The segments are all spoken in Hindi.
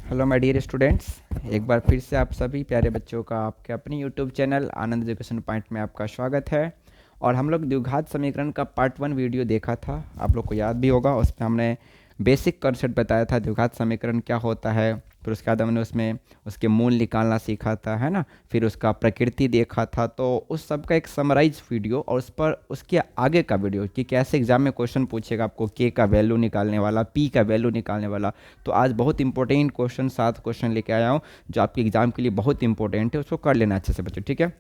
हेलो माय डियर स्टूडेंट्स, एक बार फिर से आप सभी प्यारे बच्चों का आपके अपने यूट्यूब चैनल आनंद एजुकेशन पॉइंट में आपका स्वागत है। और हम लोग द्विघात समीकरण का पार्ट 1 वीडियो देखा था, आप लोग को याद भी होगा। उसमें हमने बेसिक कॉन्सेप्ट बताया था, द्विघात समीकरण क्या होता है। फिर उसके बाद हमने उसमें उसके मूल निकालना सीखा था, है ना। फिर उसका प्रकृति देखा था। तो उस सब का एक समराइज वीडियो और उस पर उसके आगे का वीडियो कि कैसे एग्जाम में क्वेश्चन पूछेगा आपको, के का वैल्यू निकालने वाला, पी का वैल्यू निकालने वाला। तो आज बहुत इंपॉर्टेंट क्वेश्चन 7 क्वेश्चन लेके आया हूँ जो आपके एग्जाम के लिए बहुत इंपॉर्टेंट है। उसको कर लेना अच्छे से बच्चों, ठीक है।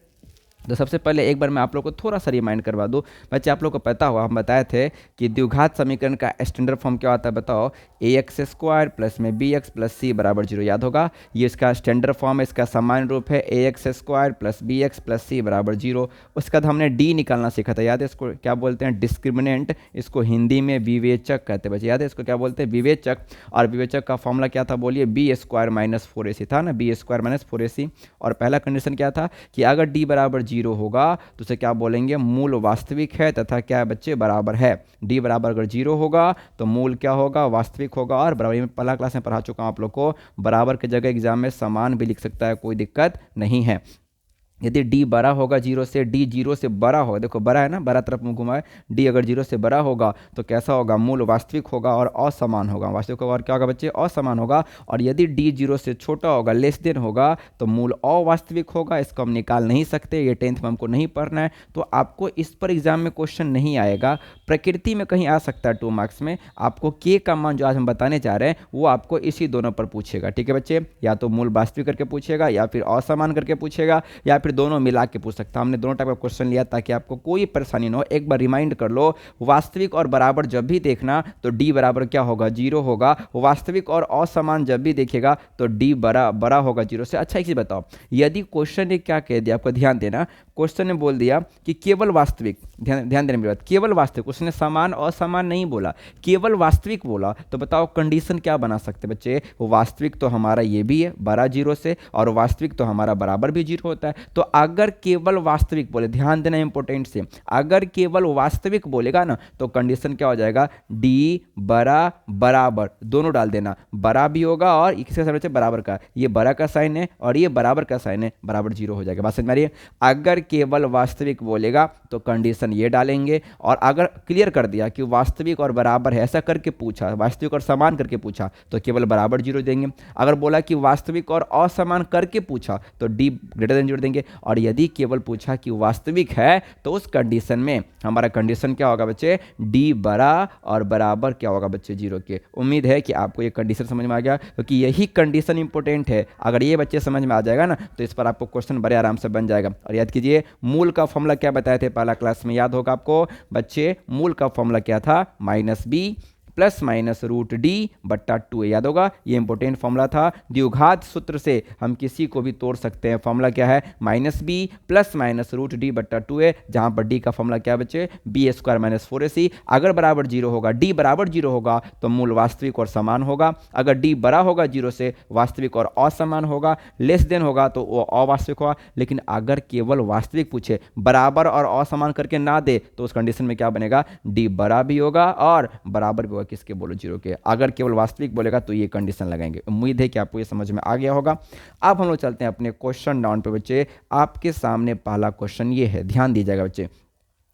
तो सबसे पहले एक बार मैं आप लोग को थोड़ा सा रिमाइंड करवा दूं। बच्चे आप लोग को पता हुआ, हम बताए थे कि द्विघात समीकरण का स्टैंडर्ड फॉर्म क्या होता है, बताओ। ए एक्स स्क्वायर प्लस में बी एक्स प्लस सी बराबर 0, याद होगा। ये इसका स्टैंडर्ड फॉर्म है, इसका सामान्य रूप है a x square plus b x plus c बराबर 0। उसके बाद हमने डी निकालना सीखा था, याद है। इसको क्या बोलते हैं, डिस्क्रिमिनेंट। इसको हिंदी में विवेचक कहते हैं बच्चे, याद है। इसको क्या बोलते हैं, विवेचक। और विवेचक का फॉर्मूला क्या था, बोलिए, बी स्क्वायर माइनस 4ac था ना, बी स्क्वायर माइनस 4ac। और पहला कंडीशन क्या था कि अगर डी बराबर 0 होगा तो उसे क्या बोलेंगे, मूल वास्तविक है तथा क्या है बच्चे, बराबर है। डी बराबर अगर 0 होगा तो मूल क्या होगा, वास्तविक होगा। और बराबर में पहला क्लास में पढ़ा चुका हूं आप लोग को, बराबर की जगह एग्जाम में समान भी लिख सकता है, कोई दिक्कत नहीं है। यदि डी बड़ा होगा 0 से, डी 0 से बड़ा होगा, देखो बड़ा है ना, बड़ा तरफ मुंह घुमाए। डी अगर 0 से बड़ा होगा तो कैसा होगा, मूल वास्तविक होगा और असमान होगा। वास्तविक होगा और क्या होगा बच्चे, असमान होगा। और यदि डी 0 से छोटा होगा, लेस देन होगा, तो मूल अवास्तविक होगा। इसको हम निकाल नहीं सकते, ये 10th में हमको नहीं पढ़ना है। तो आपको इस पर एग्जाम में क्वेश्चन नहीं आएगा। प्रकृति में कहीं आ सकता है 2 मार्क्स में। आपको के का मान जो आज हम बताने जा रहे हैं वो आपको इसी दोनों पर पूछेगा, ठीक है बच्चे। या तो मूल वास्तविक करके पूछेगा, या फिर असमान करके पूछेगा, या फिर दोनों मिला के पूछ सकता है। हमने दोनों टाइप का क्वेश्चन लिया ताकि आपको कोई परेशानी ना हो। एक बार रिमाइंड कर लो, वास्तविक और बराबर जब भी देखना तो डी बराबर क्या होगा, 0 होगा। वास्तविक और असमान जब भी देखेगा तो डी बड़ा होगा 0 से। अच्छा एक चीज बताओ, यदि क्वेश्चन ने क्या कह दिया, आपको ध्यान देना, क्वेश्चन ने बोल दिया कि केवल वास्तविक, ध्यान देने मेरी बात, केवल वास्तविक, उसने समान असमान नहीं बोला, केवल वास्तविक बोला, तो बताओ कंडीशन क्या बना सकते बच्चे। वास्तविक तो हमारा ये भी है बड़ा 0 से, और वास्तविक तो हमारा बराबर भी 0 होता है। तो अगर केवल वास्तविक बोले, ध्यान देना इंपॉर्टेंट से, अगर केवल वास्तविक बोलेगा ना तो कंडीशन क्या हो जाएगा, डी बड़ा बराबर, दोनों डाल देना, बड़ा भी होगा और इसके साथ बराबर का, ये बड़ा का साइन है और ये बराबर का साइन है, बराबर 0 हो जाएगा। बात समझ में आ रही है। अगर केवल वास्तविक बोलेगा तो कंडीशन ये डालेंगे। और अगर क्लियर कर दिया कि वास्तविक और बराबर है, ऐसा करके पूछा, वास्तविक और समान करके पूछा, तो केवल बराबर 0 देंगे। अगर बोला कि वास्तविक और असमान करके पूछा तो डी ग्रेटर देन 0 देंगे। और यदि केवल पूछा कि वास्तविक है तो उस कंडीशन में हमारा कंडीशन क्या होगा बच्चे, डी बड़ा और बराबर क्या होगा बच्चे, 0 के। उम्मीद है कि आपको ये कंडीशन समझ में आ गया, क्योंकि यही कंडीशन इंपॉर्टेंट है। अगर ये बच्चे समझ में आ जाएगा ना तो इस पर आपको क्वेश्चन बड़े आराम से बन जाएगा। और याद कीजिए, मूल का फॉर्मूला क्या बताए थे पहला क्लास में, याद होगा आपको बच्चे। मूल का फॉर्मूला क्या था, -b plus minus root D बट्टा 2a, याद होगा। ये इंपॉर्टेंट फॉर्मूला था। द्विघात सूत्र से हम किसी को भी तोड़ सकते हैं। फॉर्मूला क्या है, -b plus minus root D बट्टा 2a, जहां पर डी का फॉर्मूला क्या बच्चे, बी स्क्वायर माइनस 4ac। अगर बराबर 0 होगा, डी बराबर 0 होगा तो मूल वास्तविक और समान होगा। अगर डी बड़ा होगा 0 से, वास्तविक और असमान होगा। लेस देन होगा तो वो अवास्तविक होगा। लेकिन अगर केवल वास्तविक पूछे, बराबर और असमान करके ना दे, तो उस कंडीशन में क्या बनेगा, डी बड़ा भी होगा और बराबर भी होगा, किसके बोलो, 0 के। अगर केवल वास्तविक बोलेगा तो ये कंडीशन लगाएंगे। उम्मीद है कि आपको ये समझ में आ गया होगा। अब हम लोग चलते हैं अपने क्वेश्चन डाउन पे बच्चे। आपके सामने पहला क्वेश्चन ये है, ध्यान दीजिएगा बच्चे।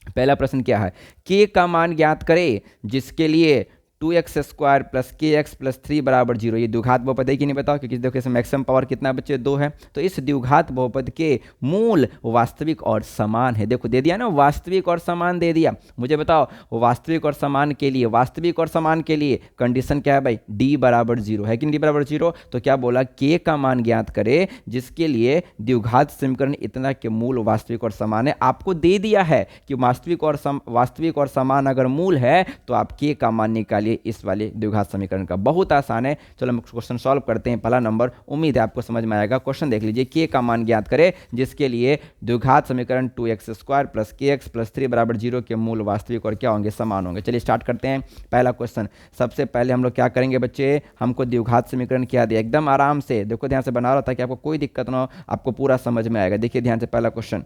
पहला प्रश्न क्या है, के का मान ज्ञात करें जिसके लिए 2x स्क्वायर प्लस के एक्स प्लस 3 बराबर 0। ये द्विघात बहुपद है कि नहीं बताओ, क्योंकि देखो इसमें मैक्सिमम पावर कितना बच्चे, 2 है। तो इस द्विघात बहुपद के मूल वास्तविक और समान है। देखो दे दिया ना, वास्तविक और समान दे दिया। मुझे बताओ वास्तविक और समान के लिए, वास्तविक और समान के लिए कंडीशन क्या है भाई, डी बराबर 0 है कि नहीं, डी बराबर 0। तो क्या बोला, के का मान ज्ञात करे जिसके लिए द्विघात समीकरण इतना के मूल वास्तविक और समान है। आपको दे दिया है कि वास्तविक और समान अगर मूल है तो आप के का मान निकालिए इस वाले द्विघात समीकरण का। बहुत आसान है। चलो हम क्वेश्चन सॉल्व करते हैं। पहला नंबर, उम्मीद है आपको समझ में आएगा। क्वेश्चन देख लीजिए, के का मान ज्ञात करें जिसके लिए द्विघात समीकरण 2x स्क्वायर प्लस के एक्स प्लस 3 बराबर 0 के मूल वास्तविक और क्या होंगे, समान होंगे। चलिए स्टार्ट करते हैं पहला क्वेश्चन। सबसे पहले हम लोग क्या करेंगे बच्चे, हमको द्विघात समीकरण क्या दिया, एकदम आराम से देखो, ध्यान से बना रहा था कि आपको कोई दिक्कत ना हो, आपको पूरा समझ में आएगा। देखिए ध्यान से, पहला क्वेश्चन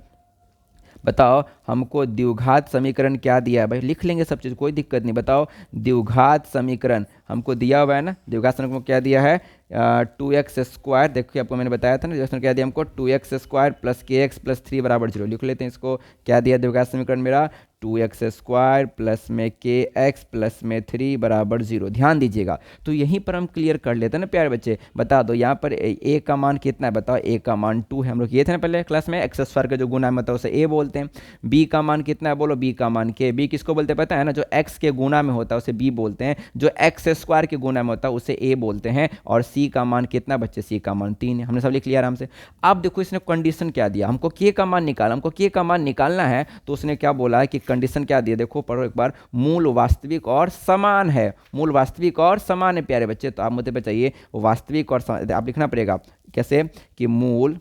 बताओ, हमको द्विघात समीकरण क्या दिया है भाई, लिख लेंगे सब चीज़, कोई दिक्कत नहीं। बताओ द्विघात समीकरण हमको दिया हुआ है ना, द्विघात समीकरण को क्या दिया है, 2x² देखिए आपको मैंने बताया था ना, जैसे क्या दिया हमको 2x² प्लस kx प्लस 3 बराबर 0। लिख लेते हैं इसको, क्या दिया द्विघात समीकरण मेरा 2x² प्लस में kx प्लस में 3 बराबर 0। ध्यान दीजिएगा, तो यहीं पर हम क्लियर कर लेते हैं ना प्यारे बच्चे। बता दो यहाँ पर a का मान कितना है, बताओ। a का मान 2 है, हम लोग ये थे ना पहले क्लास में, x² का जो गुना मतलब उसे a बोलते हैं। b का मान कितना है बोलो, b का मान k। b किसको बोलते हैं पता है ना, जो x के गुना में होता है उसे b बोलते हैं, जो x² के गुना में होता है उसे a बोलते हैं। और c का मान कितना बच्चे, c का मान 3 है। हमने सब लिख लिया आराम से। अब देखो इसने कंडीशन क्या दिया हमको, k का मान निकाला, हमको k का मान निकालना है, तो उसने क्या बोला है कि कंडीशन क्या दिया, देखो पढ़ो एक बार, मूल वास्तविक और समान है। मूल वास्तविक और समान है प्यारे बच्चे, तो आप मुझे बताइए वास्तविक और समान, आप लिखना पड़ेगा कैसे कि मूल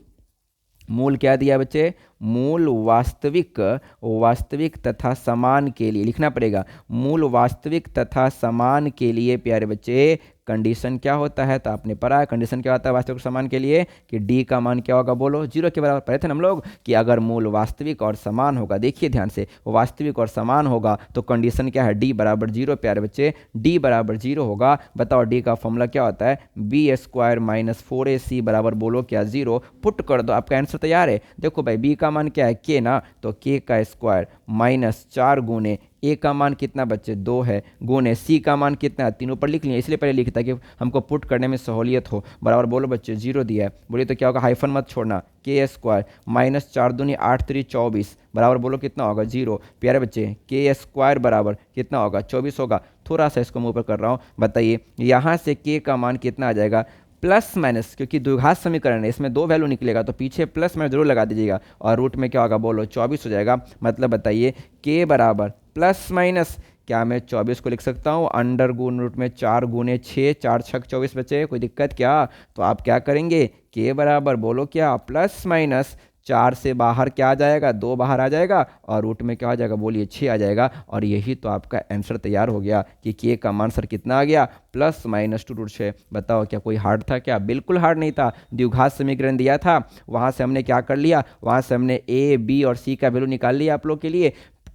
क्या दिया बच्चे, मूल वास्तविक तथा समान के लिए लिखना पड़ेगा। मूल वास्तविक तथा समान के लिए प्यारे बच्चे कंडीशन क्या होता है, तो आपने पढ़ा है कंडीशन क्या होता है वास्तविक समान के लिए, कि डी का मान क्या होगा बोलो, 0 के बराबर। पढ़े थे ना हम लोग कि अगर मूल वास्तविक और समान होगा, देखिए ध्यान से, वास्तविक और समान होगा तो कंडीशन क्या है, डी बराबर 0 प्यारे बच्चे, डी बराबर 0 होगा। बताओ डी का फॉर्मूला क्या होता है, b² माइनस 4ac बराबर बोलो क्या 0। पुट कर दो, आपका आंसर तैयार है। देखो भाई बी का मान क्या है, के ना, तो के का स्क्वायर माइनस 4 गुने ए का मान कितना बच्चे 2 है, गुने सी का मान कितना है 3, ऊपर लिख लिया, इसलिए पहले लिखता कि हमको पुट करने में सहूलियत हो। बराबर बोलो बच्चे 0 दिया है, बोलिए तो क्या होगा, हाइफन मत छोड़ना, के² माइनस 4 दूनी 8 3 24 बराबर बोलो कितना होगा 0। प्यारे बच्चे के² बराबर कितना होगा 24 होगा। थोड़ा सा इसको मुँह पर कर रहा हूँ, बताइए यहाँ से के का मान कितना आ जाएगा, प्लस माइनस, क्योंकि द्विघात समीकरण है इसमें 2 वैल्यू निकलेगा तो पीछे प्लस माइनस जरूर लगा दीजिएगा, और रूट में क्या होगा बोलो 24 हो जाएगा। मतलब बताइए के बराबर प्लस माइनस, क्या मैं 24 को लिख सकता हूँ अंडर गुण रूट में 4 गुने 6, 4 6 24 बचे, कोई दिक्कत क्या। तो आप क्या करेंगे, के बराबर बोलो क्या प्लस माइनस 4 से बाहर क्या आ जाएगा, 2 बाहर आ जाएगा, और रूट में क्या आ जाएगा बोलिए 6 आ जाएगा। और यही तो आपका आंसर तैयार हो गया कि के का मान सर कितना आ गया, प्लस माइनस 2√6। बताओ क्या कोई हार्ड था क्या, बिल्कुल हार्ड नहीं था। द्विघात समीकरण दिया था, वहाँ से हमने क्या कर लिया, वहाँ से हमने ए बी और सी का वैल्यू निकाल लिया आप लोग के लिए।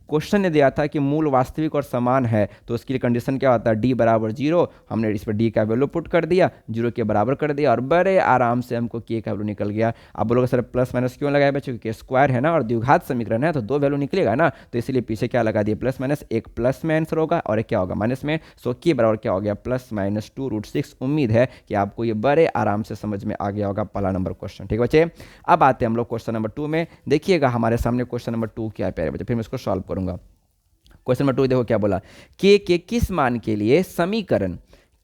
क्वेश्चन ने दिया था कि मूल वास्तविक और समान है, तो उसके लिए कंडीशन क्या होता है, डी बराबर 0। हमने इस पर डी का वैल्यू पुट कर दिया, 0 के बराबर कर दिया, और बड़े आराम से हमको के का वैल्यू निकल गया। आप बोलोगे सर प्लस माइनस क्यों लगाया बच्चों, क्योंकि स्क्वायर है ना और द्विघात समीकरण है तो 2 वैल्यू निकलेगा ना, तो इसलिए पीछे क्या लगा दिया प्लस माइनस, एक प्लस में आंसर होगा और एक क्या होगा माइनस में। सो के बराबर क्या हो गया प्लस माइनस 2√6। उम्मीद है कि आपको ये बड़े आराम से समझ में आ गया होगा पहला नंबर क्वेश्चन। ठीक है बच्चे, अब आते हैं हम लोग क्वेश्चन नंबर 2 में। देखिएगा हमारे सामने क्वेश्चन नंबर 2 क्या है प्यारे बच्चे, फिर मैं इसको सॉल्व करूंगा। क्वेश्चन नंबर 2 देखो क्या बोला, के किस मान के लिए समीकरण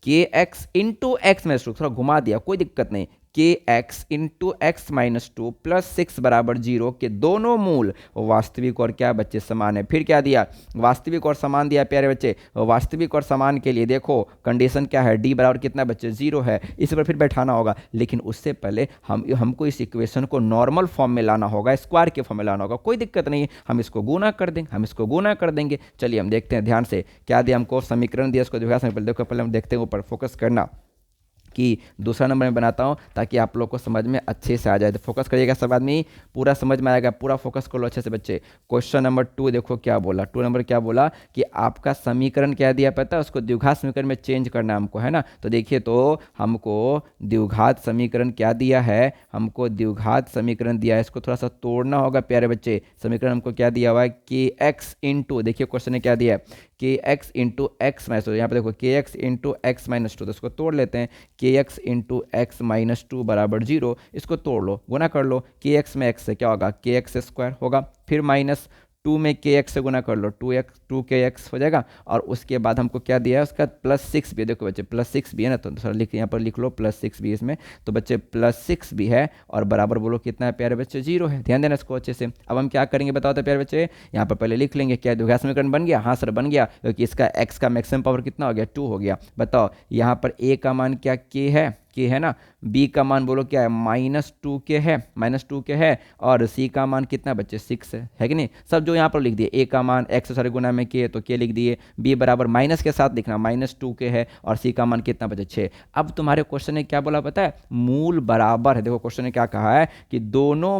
के एक्स इंटू एक्स माइनस 2, थोड़ा घुमा दिया कोई दिक्कत नहीं, के x into x minus 2 plus 6 बराबर 0 के दोनों मूल वास्तविक और क्या बच्चे समान है। फिर क्या दिया, वास्तविक और समान दिया प्यारे बच्चे। वास्तविक और समान के लिए देखो कंडीशन क्या है, डी बराबर कितना बच्चे 0 है, इस पर फिर बैठाना होगा। लेकिन उससे पहले हमको इस इक्वेशन को नॉर्मल फॉर्म में लाना होगा, स्क्वायर के फॉर्म में लाना होगा। कोई दिक्कत नहीं है, हम इसको गुना कर देंगे, चलिए हम देखते हैं ध्यान से क्या दिया हमको, समीकरण दिया, इसको देखो पहले हम देखते हैं, ऊपर फोकस करना कि दूसरा नंबर में बनाता हूं ताकि आप लोग को समझ में अच्छे से आ जाए। तो फोकस करिएगा सब आदमी, पूरा समझ में आएगा, पूरा फोकस कर लो अच्छे से बच्चे। क्वेश्चन नंबर 2 देखो क्या बोला, 2 नंबर क्या बोला कि आपका समीकरण क्या दिया पता है, उसको द्विघात समीकरण में चेंज करना हमको है ना। तो देखिए तो हमको द्विघात समीकरण क्या दिया है, हमको द्विघात समीकरण दिया है, इसको थोड़ा सा तोड़ना होगा प्यारे बच्चे। समीकरण हमको क्या दिया हुआ है, के एक्स इंटू, देखिए क्वेश्चन ने क्या दिया है, के एक्स इंटू एक्स माइनस 2, यहाँ पे देखो के एक्स इंटू एक्स माइनस 2, तो इसको तोड़ लेते हैं। के एक्स इंटू एक्स माइनस 2 बराबर 0, इसको तोड़ लो, गुना कर लो, के एक्स में एक्स से क्या होगा, के एक्स स्क्वायर होगा, फिर माइनस 2 में के एक्स से गुना कर लो, 2 के एक्स हो जाएगा। और उसके बाद हमको क्या दिया है, उसका प्लस 6 भी है, देखो बच्चे प्लस 6 भी है ना, तो सर लिख यहाँ पर लिख लो प्लस 6 भी इसमें, तो बच्चे प्लस 6 भी है, और बराबर बोलो कितना है प्यारे बच्चे 0 है। ध्यान देना इसको अच्छे से। अब हम क्या करेंगे बताओ तो प्यारे बच्चे, यहाँ पर पहले लिख लेंगे क्या द्विघात समीकरण बन गया, हाँ सर बन गया, क्योंकि इसका एक्स का मैक्सिमम पावर कितना हो गया 2 हो गया। बताओ यहाँ पर ए का मान क्या के है ना, बी का मान बोलो क्या है -2 के है, और सी का मान कितना बच्चे 6 है कि नहीं। सब जो यहाँ पर लिख दिए, ए का मान एक्स सारे गुना में के, तो के लिख दिए, बी बराबर माइनस के साथ लिखना -2 के है, और सी का मान कितना बचे 6। अब तुम्हारे क्वेश्चन ने क्या बोला पता है, मूल बराबर है। देखो क्वेश्चन ने क्या कहा है कि दोनों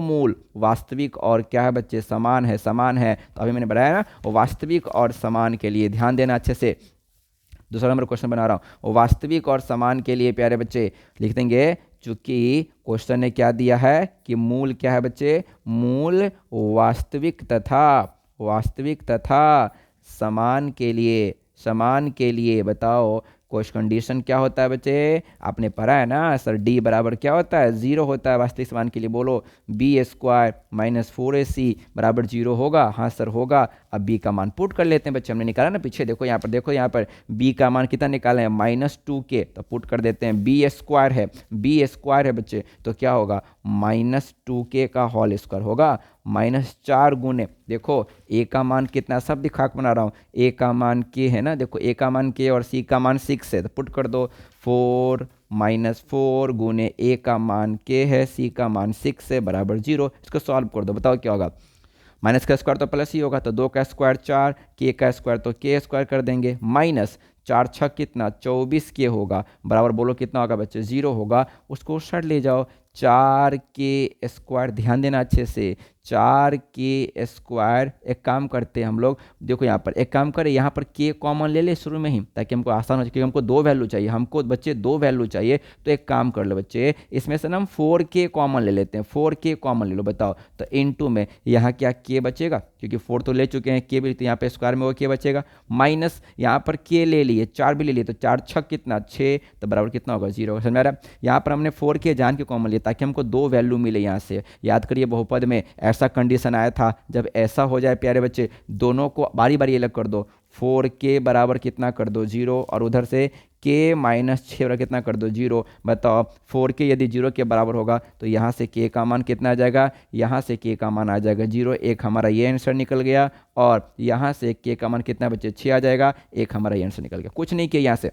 मूल वास्तविक और क्या है बच्चे समान है। तो अभी मैंने बताया ना, वास्तविक और समान के लिए ध्यान देना अच्छे से। दूसरा नंबर क्वेश्चन बना रहा हूँ, वास्तविक और समान के लिए प्यारे बच्चे लिख देंगे, चूंकि क्वेश्चन ने क्या दिया है कि मूल क्या है बच्चे, मूल वास्तविक तथा समान के लिए बताओ क्वेश्चन कंडीशन क्या होता है बच्चे, आपने पढ़ा है ना सर, डी बराबर क्या होता है, 0 होता है वास्तविक समान के लिए, बोलो बी स्क्वायर माइनस 4ac बराबर 0 होगा, हाँ सर होगा। अब बी का मान पुट कर लेते हैं बच्चे, हमने निकाला ना पीछे, देखो यहाँ पर बी का मान कितना निकाले हैं, -2k, तो पुट कर देते हैं, बी स्क्वायर है बच्चे, तो क्या होगा -2k का होल स्क्वायर होगा, -4 गुने, देखो ए का मान कितना, सब दिखा के बना रहा हूँ, ए का मान के है ना, देखो ए का मान के और सी का मान 6 है, तो पुट कर दो 4 -4 गुने ए का मान के है, सी का मान 6 है बराबर 0। इसको सॉल्व कर दो, बताओ क्या होगा, माइनस का स्क्वायर तो प्लस ही होगा, तो 2 का स्क्वायर 4, के का स्क्वायर तो के स्क्वायर कर देंगे, माइनस 4 छक कितना 24 के होगा, बराबर बोलो कितना होगा बच्चे 0 होगा। उसको साइड ले जाओ, 4 के स्क्वायर, ध्यान देना अच्छे से, 4 के स्क्वायर, एक काम करते हैं हम लोग, देखो यहाँ पर एक काम करें, यहाँ पर के कॉमन ले ले शुरू में ही, ताकि हमको आसान हो जाए, क्योंकि हमको 2 वैल्यू चाहिए, हमको बच्चे 2 वैल्यू चाहिए। तो एक काम कर लो बच्चे, इसमें से ना हम 4k कॉमन ले लेते हैं, 4k कॉमन ले लो, बताओ तो इनटू में यहाँ क्या k बचेगा, क्योंकि 4 तो ले चुके हैं, k भी, तो यहाँ पे स्क्वायर में वो k बचेगा, माइनस यहाँ पर k ले लिए, 4 भी ले लिए, तो 4 छक कितना 6, तो बराबर कितना होगा 0 होगा, समझ में आ रहा है। यहाँ पर हमने 4k जान के कॉमन लिया ताकि हमको 2 वैल्यू मिले यहाँ से। याद करिए बहुपद में ऐसा कंडीशन आया था, जब ऐसा हो जाए प्यारे बच्चे, दोनों को बारी बारी अलग कर दो, 4k बराबर कितना कर दो 0, और उधर से k -6 बराबर कितना कर दो 0। बताओ 4k यदि 0 के बराबर होगा तो यहाँ से k का मान कितना आ जाएगा, यहाँ से k का मान आ जाएगा 0, एक हमारा ये आंसर निकल गया, और यहाँ से k का मान कितना बच्चे 6 आ जाएगा, एक हमारा ये आंसर निकल गया। कुछ नहीं किया, यहाँ से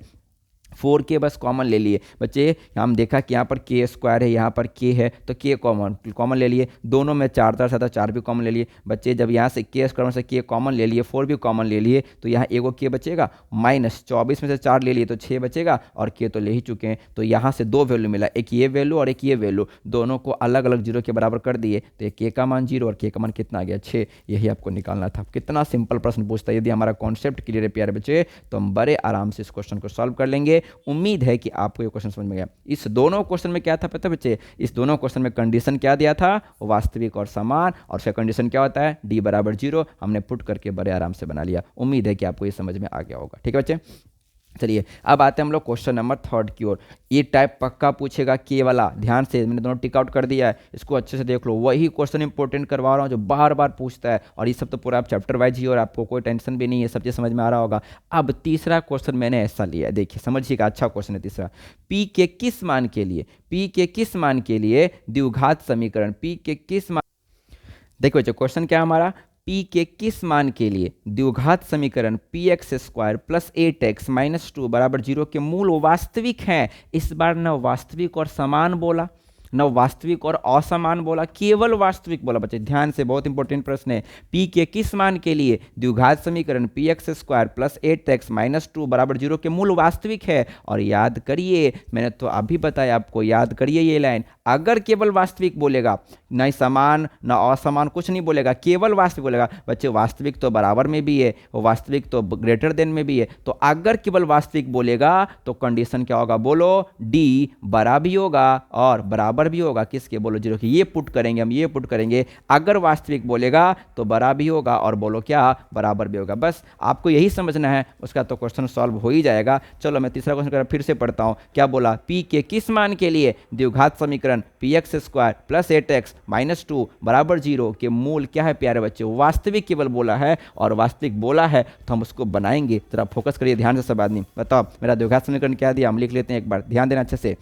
4k बस कॉमन ले लिए बच्चे, हम देखा कि यहाँ पर k स्क्वायर है, यहाँ पर k है, तो k कॉमन ले लिए, दोनों में 4 था 4 भी कॉमन ले लिए बच्चे। जब यहाँ से k स्क्वायर में से k कॉमन ले लिए, 4 भी कॉमन ले लिए, तो यहाँ एगो k बचेगा, -24 में से 4 ले लिए तो 6 बचेगा, और k तो ले ही चुके हैं, तो यहाँ से 2 वैल्यू मिला, एक ये वैल्यू और एक ये वैल्यू, दोनों को अलग अलग 0 के बराबर कर दिए, तो एक k का मान 0 और k का मान कितना आ गया 6। यही आपको निकालना था। कितना सिंपल प्रश्न पूछता है, यदि हमारा कॉन्सेप्ट क्लियर है प्यारे बच्चे, तो हम बड़े आराम से इस क्वेश्चन को सॉल्व कर लेंगे। उम्मीद है कि आपको ये क्वेश्चन समझ में गया। इस दोनों क्वेश्चन में क्या था पता बच्चे, इस दोनों क्वेश्चन में कंडीशन क्या दिया था, वास्तविक और समान, और उसका कंडीशन क्या होता है, डी बराबर 0, हमने पुट करके बड़े आराम से बना लिया। उम्मीद है कि आपको ये समझ में आ गया होगा। ठीक है बच्चे, चलिए अब आते हैं हम लोग क्वेश्चन नंबर 3 की ओर। ये टाइप पक्का पूछेगा के वाला, ध्यान से मैंने दोनों टिक आउट कर दिया है, इसको अच्छे से देख लो। वही क्वेश्चन इंपॉर्टेंट करवा रहा हूँ जो बार बार पूछता है, और ये सब तो पूरा आप चैप्टर वाइज ही, और आपको कोई टेंशन भी नहीं है, सब चीज़ समझ में आ रहा होगा। अब तीसरा क्वेश्चन मैंने ऐसा लिया है, देखिए समझिएगा, अच्छा क्वेश्चन है तीसरा। पी के किस मान के लिए द्विघात समीकरण, पी के किस मान, देखो बच्चों क्वेश्चन क्या है हमारा, P के किस मान के लिए द्विघात समीकरण px² + 8x - 2 बराबर 0 के मूल वास्तविक हैं। इस बार न वास्तविक और समान बोला, न वास्तविक और असमान बोला, केवल वास्तविक बोला। बच्चे ध्यान से, बहुत इंपॉर्टेंट प्रश्न है। P के किस मान के लिए द्विघात समीकरण px² + 8x - 2 बराबर 0 के मूल वास्तविक है। और याद करिए, मैंने तो अभी बताया आपको, याद करिए ये लाइन, अगर केवल वास्तविक बोलेगा, न समान न असमान कुछ नहीं बोलेगा, केवल वास्तविक बोलेगा। बच्चे वास्तविक तो बराबर में भी है, वास्तविक तो ग्रेटर देन में भी है, तो अगर केवल वास्तविक बोलेगा तो कंडीशन क्या होगा, बोलो डी बड़ा भी होगा और बराबर भी होगा, किसके, बोलो 0 के। ये पुट करेंगे हम, ये पुट करेंगे, अगर वास्तविक बोलेगा तो बड़ा भी होगा और बोलो क्या, बराबर भी होगा। बस आपको यही समझना है, उसका तो क्वेश्चन सॉल्व हो ही जाएगा। चलो मैं तीसरा क्वेश्चन फिर से पढ़ता हूँ। क्या बोला, P के किस मान के लिए द्विघात समीकरण px² + 8x - 2 बराबर 0 के मूल क्या है प्यारे बच्चे, वास्तविक केवल बोला है, और वास्तविक बोला है तो हम उसको बनाएंगे। जरा फोकस करिए ध्यान से सब आदमी। बताओ मेरा द्विघात समीकरण क्या दिया, हम लिख लेते हैं एक बार, ध्यान देना अच्छे से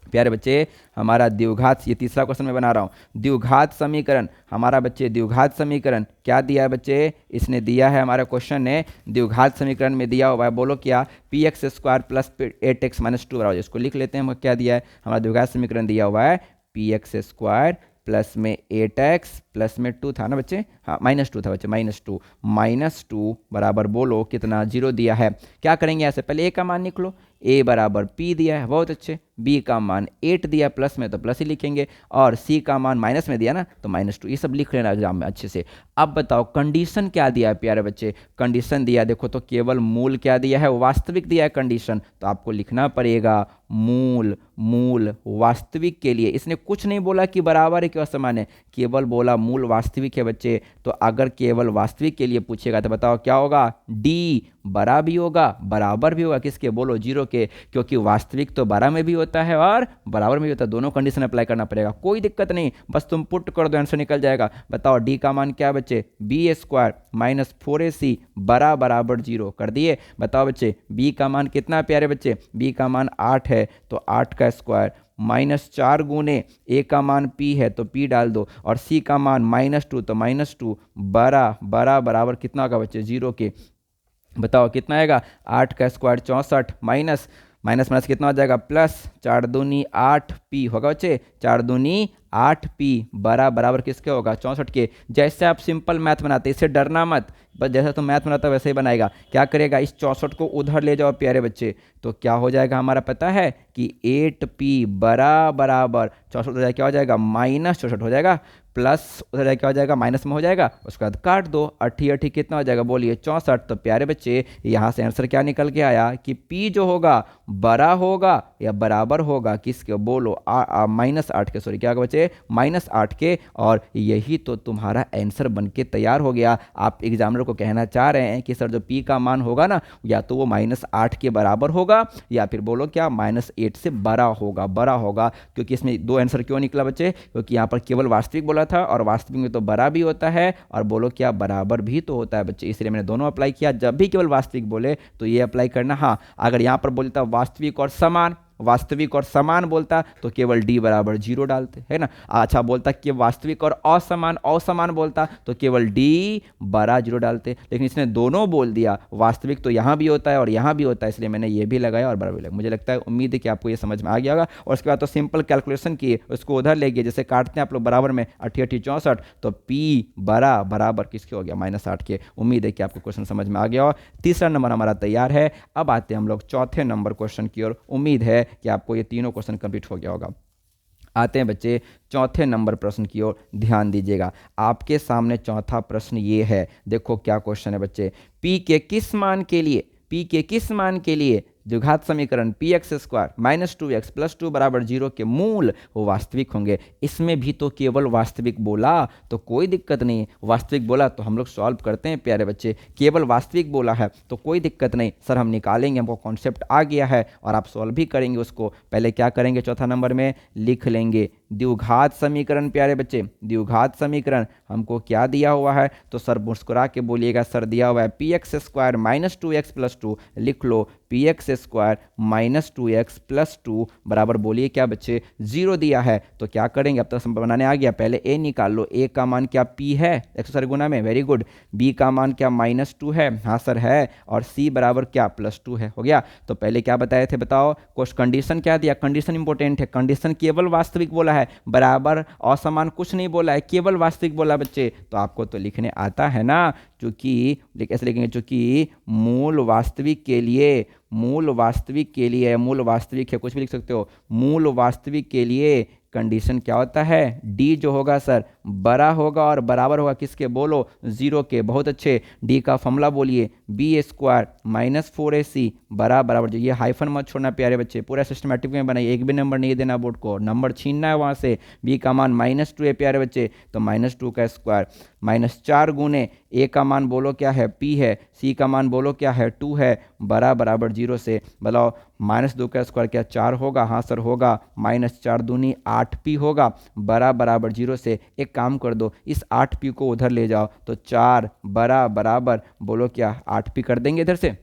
प्यारे बच्चे। हमारा द्विघात, ये तीसरा क्वेश्चन मैं बना रहा हूँ, द्विघात समीकरण हमारा बच्चे, द्विघात समीकरण क्या दिया है बच्चे, इसने दिया है, हमारा क्वेश्चन ने द्विघात समीकरण में दिया हुआ है, बोलो क्या, px² + 8x - 2 बराबर, इसको लिख लेते हैं हम, क्या दिया है हमारा द्विघात समीकरण दिया हुआ है, px² प्लस में 8x प्लस में 2 था ना बच्चे, हाँ -2 था बच्चे, -2 बराबर बोलो कितना, 0 दिया है। क्या करेंगे यहाँ से, पहले a का मान निकलो, a बराबर p दिया है, बहुत अच्छे, बी का मान 8 दिया प्लस में तो प्लस ही लिखेंगे, और सी का मान माइनस में दिया ना तो -2, ये सब लिख लेना एग्जाम में अच्छे से। अब बताओ कंडीशन क्या दिया है प्यारे बच्चे, कंडीशन दिया देखो तो केवल मूल क्या दिया है, वास्तविक दिया है कंडीशन, तो आपको लिखना पड़ेगा मूल मूल वास्तविक के लिए। इसने कुछ नहीं बोला कि बराबर है कि असमान है, केवल बोला मूल वास्तविक है बच्चे। तो अगर केवल वास्तविक के लिए पूछेगा तो बताओ क्या होगा, डी बड़ा भी होगा बराबर भी होगा, किसके बोलो, 0 के, क्योंकि वास्तविक तो 12 में भी होता है और बराबर में भी होता है, दोनों कंडीशन अप्लाई करना पड़ेगा, कोई दिक्कत नहीं, बस तुम पुट कर दो आंसर निकल जाएगा। बताओ डी का मान क्या बच्चे, b² माइनस 4ac बराबर 0 कर दिए। बताओ बच्चे b का मान कितना है प्यारे बच्चे, b का मान 8 है तो 8 का स्क्वायर -4 गुने a का मान p है तो p डाल दो, और c का मान -2 तो -2 बराबर कितना होगा बच्चे, 0 के। बताओ कितना आएगा, 8 का स्क्वायर 64 माइनस कितना हो जाएगा, प्लस 4 दूनी 8p होगा बच्चे, 4 दूनी 8p बराबर किसके होगा, 64 के। जैसे आप सिंपल मैथ बनाते हैं, इससे डरना मत, बस जैसा तुम मैथ बनाता वैसे ही बनाएगा। क्या करेगा, इस 64 को उधर ले जाओ प्यारे बच्चे, तो क्या हो जाएगा हमारा पता है कि 8p बराबर 64 हो जाएगा, क्या हो जाएगा, -64 हो जाएगा, प्लस उधर जाए क्या हो जाएगा, माइनस में हो जाएगा, उसके बाद काट दो, 8 कितना हो जाएगा बोलिए, 64। तो प्यारे बच्चे यहाँ से आंसर क्या निकल के आया कि p जो होगा बड़ा होगा या बराबर होगा किसके बोलो, -8 के, सॉरी क्या होगा बच्चे, -8 के। और यही तो तुम्हारा आंसर बन के तैयार हो गया। आप एग्जामिनर को कहना चाह रहे हैं कि सर जो p का मान होगा ना, या तो वो -8 के बराबर होगा या फिर बोलो क्या -8 से बड़ा होगा। क्योंकि इसमें दो आंसर क्यों निकला बच्चे, क्योंकि यहाँ पर केवल वास्तविक बोला था, और वास्तविक में तो बड़ा भी होता है और बोलो क्या बराबर भी तो होता है बच्चे, इसलिए मैंने दोनों अप्लाई किया। जब भी केवल वास्तविक बोले तो ये अप्लाई करना। हाँ, अगर यहाँ पर बोलता वास्तविक और समान बोलता तो केवल d बराबर 0 डालते, है ना। अच्छा बोलता कि वास्तविक और असमान बोलता तो केवल d बड़ा 0 डालते, लेकिन इसने दोनों बोल दिया, वास्तविक तो यहाँ भी होता है और यहाँ भी होता है, इसलिए मैंने ये भी लगाया और बराबर भी लगाया। मुझे लगता है, उम्मीद है कि आपको ये समझ में आ गया होगा। और उसके बाद तो सिंपल कैलकुलेशन किए, उसको उधर ले गए, जैसे काटते हैं आप लोग बराबर में 8 64, तो p बराबर किसके हो गया, -8 के। उम्मीद है कि आपको क्वेश्चन समझ में आ गया हो। तीसरा नंबर हमारा तैयार है। अब आते हैं हम लोग चौथे नंबर क्वेश्चन की ओर। उम्मीद है कि आपको ये तीनों क्वेश्चन कंप्लीट हो गया होगा। आते हैं बच्चे चौथे नंबर प्रश्न की ओर, ध्यान दीजिएगा। आपके सामने चौथा प्रश्न ये है, देखो क्या क्वेश्चन है बच्चे, p के किस मान के लिए द्विघात समीकरण px² -2x + 2 = 0 के मूल वो वास्तविक होंगे। इसमें भी तो केवल वास्तविक बोला तो कोई दिक्कत नहीं, वास्तविक बोला तो हम लोग सॉल्व करते हैं प्यारे बच्चे। केवल वास्तविक बोला है तो कोई दिक्कत नहीं, सर हम निकालेंगे, हमको कॉन्सेप्ट आ गया है और आप सॉल्व भी करेंगे उसको। पहले क्या करेंगे, चौथा नंबर में लिख लेंगे द्विघात समीकरण प्यारे बच्चे। द्विघात समीकरण हमको क्या दिया हुआ है, तो सर मुस्कुरा के बोलिएगा, सर दिया हुआ है px² -2x + 2। लिख लो px² -2x + 2 बराबर बोलिए क्या बच्चे, 0 दिया है। तो क्या करेंगे, अब तक बनाने आ गया, पहले a निकाल लो। a का मान क्या p है 100 गुना में, वेरी गुड। b का मान क्या -2 है, हाँ सर है, और c बराबर क्या +2 है, हो गया। तो पहले क्या बताए थे बताओ, कुछ कंडीशन क्या दिया, कंडीशन इंपॉर्टेंट है, कंडीशन केवल वास्तविक बोला है, बराबर असमान कुछ नहीं बोला है, केवल वास्तविक बोला बच्चे। तो आपको तो लिखने आता है ना, चूंकि ऐसे लिखेंगे, चूंकि मूल वास्तविक के लिए मूल वास्तविक है, कुछ भी लिख सकते हो, मूल वास्तविक के लिए कंडीशन क्या होता है, d जो होगा सर बड़ा होगा और बराबर होगा किसके बोलो, 0 के। बहुत अच्छे, d का फॉर्मूला बोलिए b² -4ac बराबर, जो ये हाइफन मत छोड़ना प्यारे बच्चे, पूरा सिस्टमेटिक में बनाइए, एक भी नंबर नहीं देना बोर्ड को, नंबर छीनना है वहाँ से। b का मान -2 है प्यारे बच्चे, तो -2 का स्क्वायर -4 गुने a का मान बोलो क्या है, p है, c का मान बोलो क्या है, 2 है, बराबर 0 से। बताओ -2 का स्क्वायर क्या 4 होगा, हाँ सर होगा, -4 दूनी 8p होगा, बराबर 0 से। एक काम कर दो, इस 8p को उधर ले जाओ, तो 4 बराबर बोलो क्या 8p कर देंगे, इधर से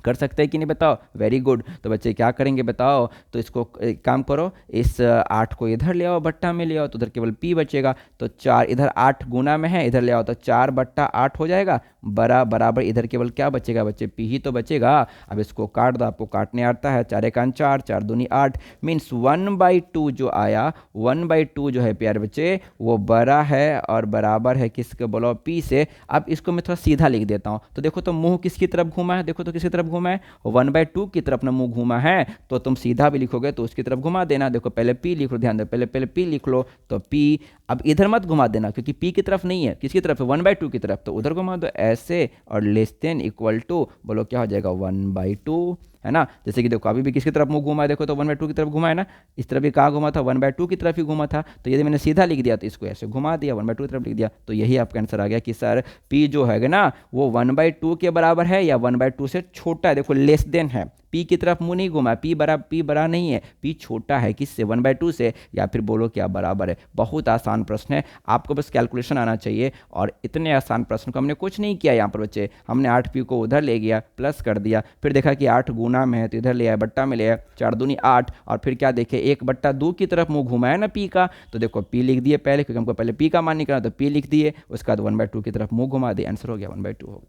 कर सकते हैं कि नहीं बताओ, वेरी गुड। तो बच्चे क्या करेंगे बताओ, तो इसको एक काम करो, इस 8 को इधर ले आओ, बट्टा में ले आओ, तो उधर केवल p बचेगा। तो 4 इधर 8 गुना में है, इधर ले आओ तो 4/8 हो जाएगा, बराबर इधर केवल क्या बचेगा बच्चे, p ही तो बचेगा। अब इसको काट दो, आपको काटने आता है, 4 1 4, 4 दूनी 8, मीन्स 1/2 जो आया, 1/2 जो है प्यारे बच्चे वो बड़ा है और बराबर है किसके बोलो, p से। अब इसको मैं थोड़ा सीधा लिख देता हूँ, तो देखो तो मुँह किसकी तरफ घूमा है, देखो तो किसकी तरफ घूमा है, 1/2 की तरफ ना मुंह घूमा है, तो तुम सीधा भी लिखोगे तो उसकी तरफ घुमा देना। देखो पहले p लिख लो, ध्यान दो, पहले p लिख लो, तो p अब इधर मत घुमा देना क्योंकि p की तरफ नहीं है, किसकी तरफ है, 1/2 की तरफ, तो उधर घुमा दो ऐसे, और लेस देन इक्वल टू बोलो क्या हो जाएगा, 1/2, है ना। जैसे कि देखो अभी भी किसकी तरफ मुंह घुमा है, देखो तो 1/2 की तरफ घुमा है ना, इस तरफ भी कहाँ घुमा था, 1/2 की तरफ ही घुमा था। तो यदि मैंने सीधा लिख दिया तो इसको ऐसे घुमा दिया, 1/2 की तरफ लिख दिया, तो यही आपका आंसर आ गया कि सर p जो है ना वो 1/2 के बराबर है या 1/2 से छोटा है। देखो लेस देन है, p की तरफ मुंह नहीं घुमा, p बड़ा नहीं है, p छोटा है किससे, 1/2 से, या फिर बोलो क्या बराबर है। बहुत आसान प्रश्न है, आपको बस कैलकुलेशन आना चाहिए। और इतने आसान प्रश्न को हमने कुछ नहीं किया यहाँ पर बच्चे, हमने 8p को उधर ले गया, प्लस कर दिया, फिर देखा कि 8 गुना में है तो इधर ले आया, बट्टा में ले आया, 4 दूनी 8, और फिर क्या देखे 1/2 की तरफ मुंह घुमा है ना p का, तो देखो p लिख दिए पहले, क्योंकि हमको पहले p का मान निकालना, तो p लिख दिए, उसके बाद 1/2 की तरफ मुंह घुमा दिए, आंसर हो गया 1/2 हो।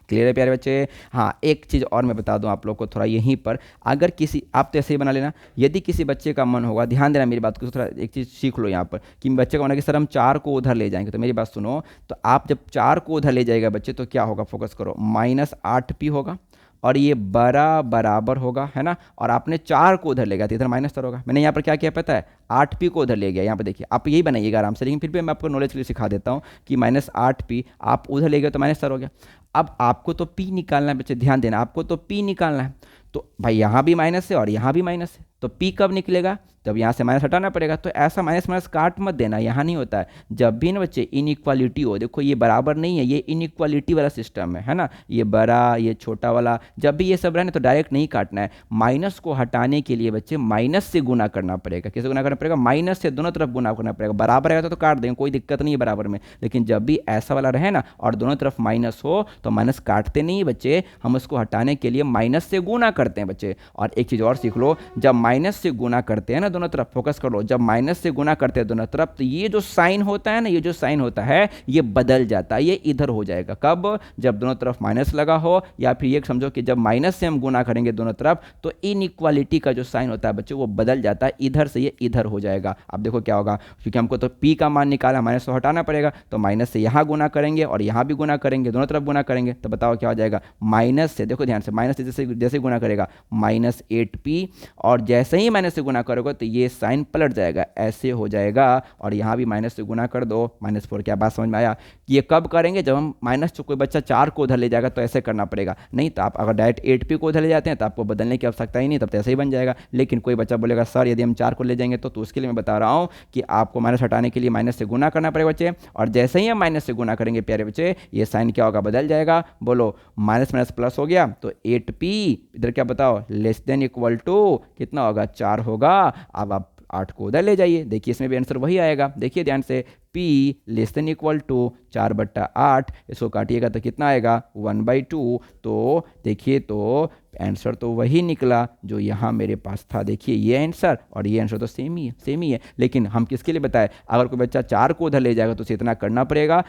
क्लियर है प्यारे बच्चे। हाँ एक चीज़ और मैं बता दूं आप लोग को थोड़ा यहीं पर, अगर किसी, आप तो ऐसे ही बना लेना, यदि किसी बच्चे का मन होगा, ध्यान देना मेरी बात को, थोड़ा एक चीज़ सीख लो यहाँ पर कि बच्चे का मन है कि सर हम 4 को उधर ले जाएंगे, तो मेरी बात सुनो, तो आप जब 4 को उधर ले जाएगा बच्चे तो क्या होगा, फोकस करो, -8p होगा, और ये बराबर होगा, है ना, और आपने 4 को उधर ले गया तो इधर -4 होगा। मैंने यहाँ पर क्या किया पता है, 8p को उधर ले गया, यहाँ पर देखिए आप यही बनाइएगा आराम से, लेकिन फिर भी मैं आपको नॉलेज के लिए सिखा देता हूँ कि -8p आप उधर ले गए तो -4 हो गया। अब आपको तो p निकालना है बच्चे, ध्यान देना, आपको तो p निकालना है, तो भाई यहाँ भी माइनस है और यहाँ भी माइनस है, तो p कब निकलेगा, जब यहाँ से माइनस हटाना पड़ेगा। तो ऐसा माइनस माइनस काट मत देना, यहाँ नहीं होता है। जब भी ना बच्चे इनइक्वालिटी हो, देखो ये बराबर नहीं है, ये इनइक्वालिटी वाला सिस्टम है ना, ये बड़ा ये छोटा वाला, जब भी ये सब रहने तो डायरेक्ट नहीं काटना है, माइनस को हटाने के लिए बच्चे माइनस से गुना करना पड़ेगा। कैसे गुना करना पड़ेगा, माइनस से दोनों तरफ गुना करना पड़ेगा। बराबर रहेगा तो काट देंगे, कोई दिक्कत नहीं है बराबर में, लेकिन जब भी ऐसा वाला रहे ना और दोनों तरफ माइनस हो तो माइनस काटते नहीं बच्चे, हम उसको हटाने के लिए माइनस से गुना करते हैं बच्चे। और एक चीज़ और सीख लो, जब माइनस से गुना करते हैं ना दोनों तरफ, फोकस कर लो, जब माइनस से गुना करते हैं दोनों तरफ तो ये जो साइन होता है ना, ये जो साइन होता है ये बदल जाता है, ये इधर हो जाएगा। कब, जब दोनों तरफ माइनस लगा हो, या फिर ये समझो कि जब माइनस से हम गुना करेंगे दोनों तरफ तो इनइक्वालिटी का जो साइन होता है बच्चों वो बदल जाता है, इधर से ये इधर हो जाएगा। अब देखो क्या होगा, क्योंकि हमको तो p का मान निकाला, माइनस को हटाना पड़ेगा, तो माइनस से यहाँ गुना करेंगे और यहाँ भी गुना करेंगे, दोनों तरफ गुना करेंगे, तो बताओ क्या हो जाएगा, माइनस से, देखो ध्यान से, माइनस से जैसे जैसे गुना करेगा -8p, और जैसे ही माइनस से गुना करोगे तो ये साइन पलट जाएगा, ऐसे हो जाएगा, और यहाँ भी माइनस से गुना कर दो, -4। क्या बात समझ में आया, कि ये कब करेंगे, जब हम माइनस से कोई बच्चा 4 को उधर ले जाएगा तो ऐसे करना पड़ेगा, नहीं तो आप अगर डायरेक्ट 8p को उधर ले जाते हैं तो आपको बदलने की आवश्यकता ही नहीं, तब तो ऐसे ही बन जाएगा। लेकिन कोई बच्चा बोलेगा सर यदि हम 4 को ले जाएंगे तो उसके लिए मैं बता रहा हूँ कि आपको माइनस हटाने के लिए माइनस से गुना करना पड़ेगा बच्चे, और जैसे ही हम माइनस से गुना करेंगे प्यारे बच्चे ये साइन क्या होगा, बदल जाएगा। बोलो माइनस माइनस प्लस हो गया, तो 8p इधर क्या बताओ, लेस देन इक्वल टू कितना होगा, 4 होगा। अब आप 8 को उधर ले जाइए, देखिए इसमें भी आंसर वही आएगा, देखिए ध्यान से, p less than equal to 4/8, इसको काटिएगा तो कितना आएगा, 1/2। तो देखिए तो आंसर तो वही निकला जो यहाँ मेरे पास था, देखिए ये आंसर और ये आंसर तो सेम ही है। लेकिन हम किसके लिए बताएं, अगर कोई बच्चा 4 को उधर ले जाएगा तो उसे इतना करना पड़ेगा,